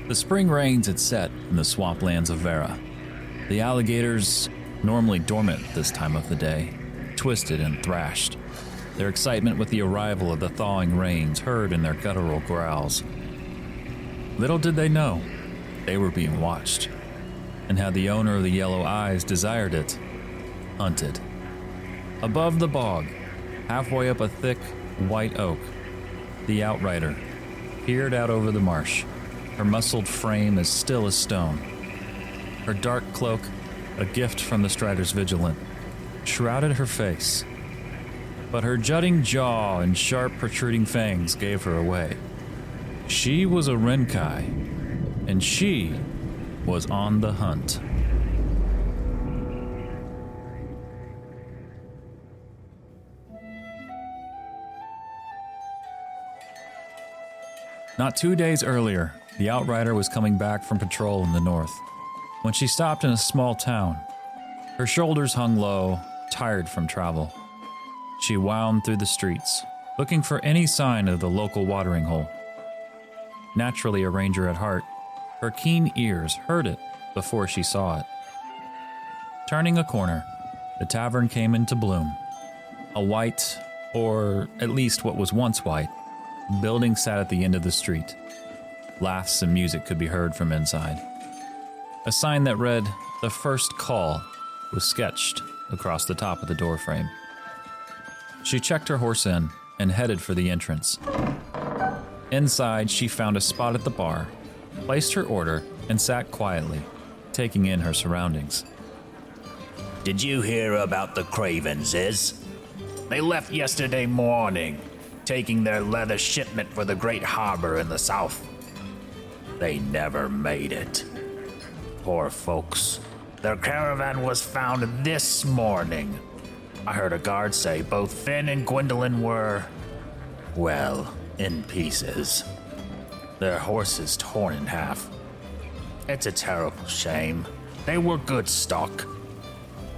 The spring rains had set in the swamplands of Verra. The alligators, normally dormant this time of the day, twisted and thrashed, their excitement with the arrival of the thawing rains heard in their guttural growls. Little did they know, they were being watched, and had the owner of the yellow eyes desired it, hunted. Above the bog, halfway up a thick, white oak, the Outrider peered out over the marsh, her muscled frame as still as stone. Her dark cloak, a gift from the Strider's Vigilant, shrouded her face. But her jutting jaw and sharp protruding fangs gave her away. She was a Renkai, and she was on the hunt. Not 2 days earlier, the Outrider was coming back from patrol in the north, when she stopped in a small town. Her shoulders hung low, tired from travel. She wound through the streets, looking for any sign of the local watering hole. Naturally a ranger at heart, her keen ears heard it before she saw it. Turning a corner, the tavern came into bloom. A white, or at least what was once white, building sat at the end of the street. Laughs and music could be heard from inside. A sign that read, "The First Call," was sketched across the top of the doorframe. She checked her horse in and headed for the entrance. Inside, she found a spot at the bar, placed her order, and sat quietly, taking in her surroundings. Did you hear about the Cravenses? They left yesterday morning, taking their leather shipment for the Great Harbor in the south. They never made it. Poor folks. Their caravan was found this morning. I heard a guard say both Finn and Gwendolyn were, well, in pieces. Their horses torn in half. It's a terrible shame. They were good stock.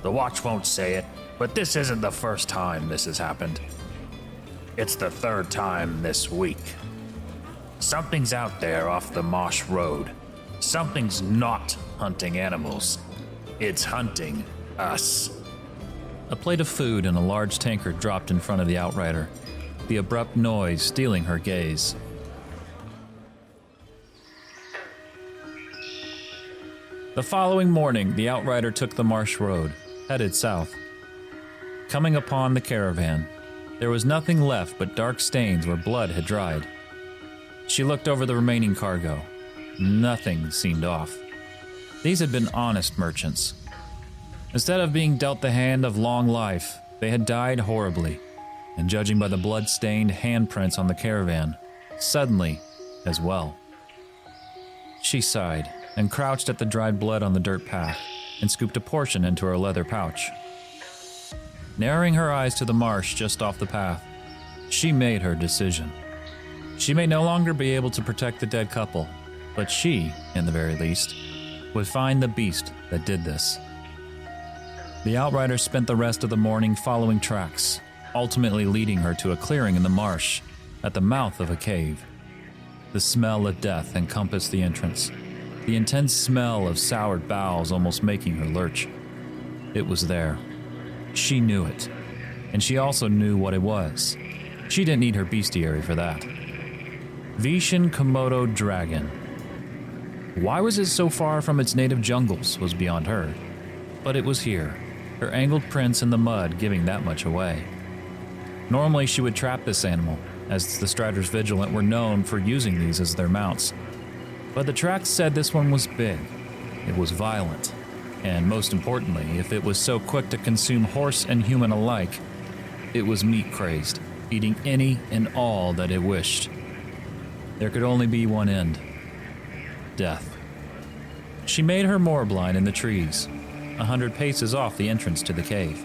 The watch won't say it, but this isn't the first time this has happened. It's the third time this week. Something's out there off the Marsh Road. Something's not hunting animals. It's hunting us. A plate of food and a large tankard dropped in front of the Outrider, the abrupt noise stealing her gaze. The following morning, the Outrider took the Marsh Road, headed south. Coming upon the caravan, there was nothing left but dark stains where blood had dried. She looked over the remaining cargo. Nothing seemed off. These had been honest merchants. Instead of being dealt the hand of long life, they had died horribly, and judging by the blood-stained handprints on the caravan, suddenly as well. She sighed and crouched at the dried blood on the dirt path and scooped a portion into her leather pouch. Narrowing her eyes to the marsh just off the path, she made her decision. She may no longer be able to protect the dead couple, but she, in the very least, would find the beast that did this. The Outrider spent the rest of the morning following tracks, ultimately leading her to a clearing in the marsh at the mouth of a cave. The smell of death encompassed the entrance, the intense smell of soured bowels almost making her lurch. It was there. She knew it, and she also knew what it was. She didn't need her bestiary for that. Vishen Komodo dragon. Why was it so far from its native jungles was beyond her, but it was here, her angled prints in the mud giving that much away. Normally she would trap this animal, as the Strider's Vigilant were known for using these as their mounts. But the tracks said this one was big, it was violent, and most importantly, if it was so quick to consume horse and human alike, it was meat-crazed, eating any and all that it wished. There could only be one end. Death. She made her moorblind in the trees, 100 paces off the entrance to the cave.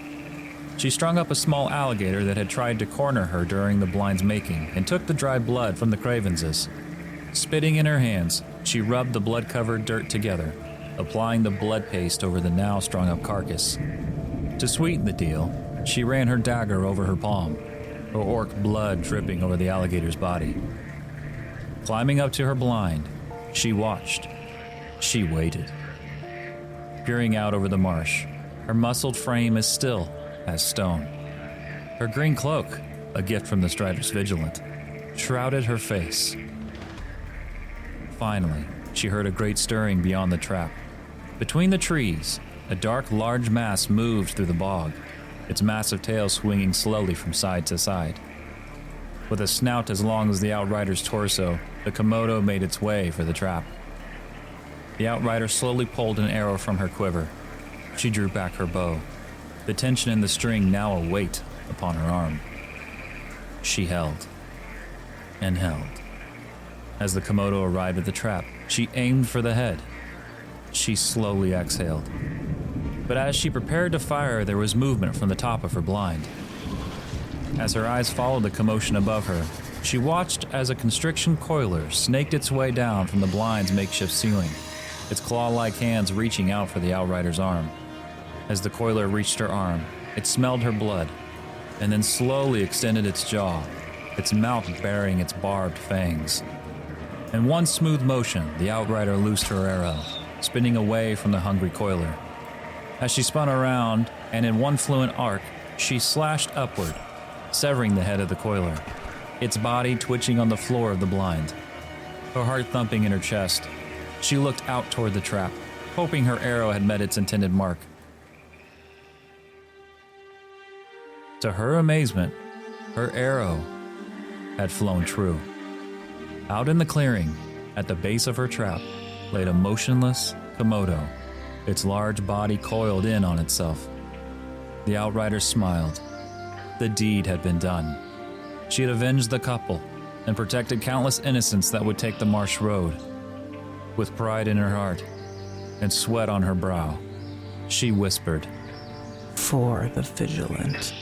She strung up a small alligator that had tried to corner her during the blind's making and took the dry blood from the Cravenses. Spitting in her hands, she rubbed the blood-covered dirt together, applying the blood paste over the now strung-up carcass. To sweeten the deal, she ran her dagger over her palm, her orc blood dripping over the alligator's body. Climbing up to her blind, She watched. She waited. Peering out over the marsh, her muscled frame as still as stone. Her green cloak, a gift from the Strider's Vigilant, shrouded her face. Finally, she heard a great stirring beyond the trap. Between the trees, a dark, large mass moved through the bog, its massive tail swinging slowly from side to side. With a snout as long as the Outrider's torso, the Komodo made its way for the trap. The Outrider slowly pulled an arrow from her quiver. She drew back her bow, the tension in the string now a weight upon her arm. She held and held. As the Komodo arrived at the trap, she aimed for the head. She slowly exhaled. But as she prepared to fire, there was movement from the top of her blind. As her eyes followed the commotion above her, she watched as a constriction coiler snaked its way down from the blind's makeshift ceiling, its claw-like hands reaching out for the Outrider's arm. As the coiler reached her arm, it smelled her blood, and then slowly extended its jaw, its mouth baring its barbed fangs. In one smooth motion, the Outrider loosed her arrow, spinning away from the hungry coiler. As she spun around, and in one fluent arc, she slashed upward, severing the head of the coiler, its body twitching on the floor of the blind. Her heart thumping in her chest, she looked out toward the trap, hoping her arrow had met its intended mark. To her amazement, her arrow had flown true. Out in the clearing, at the base of her trap, laid a motionless Komodo, its large body coiled in on itself. The Outrider smiled. The deed had been done. She had avenged the couple and protected countless innocents that would take the marsh road. With pride in her heart and sweat on her brow, she whispered, For the Vigilant.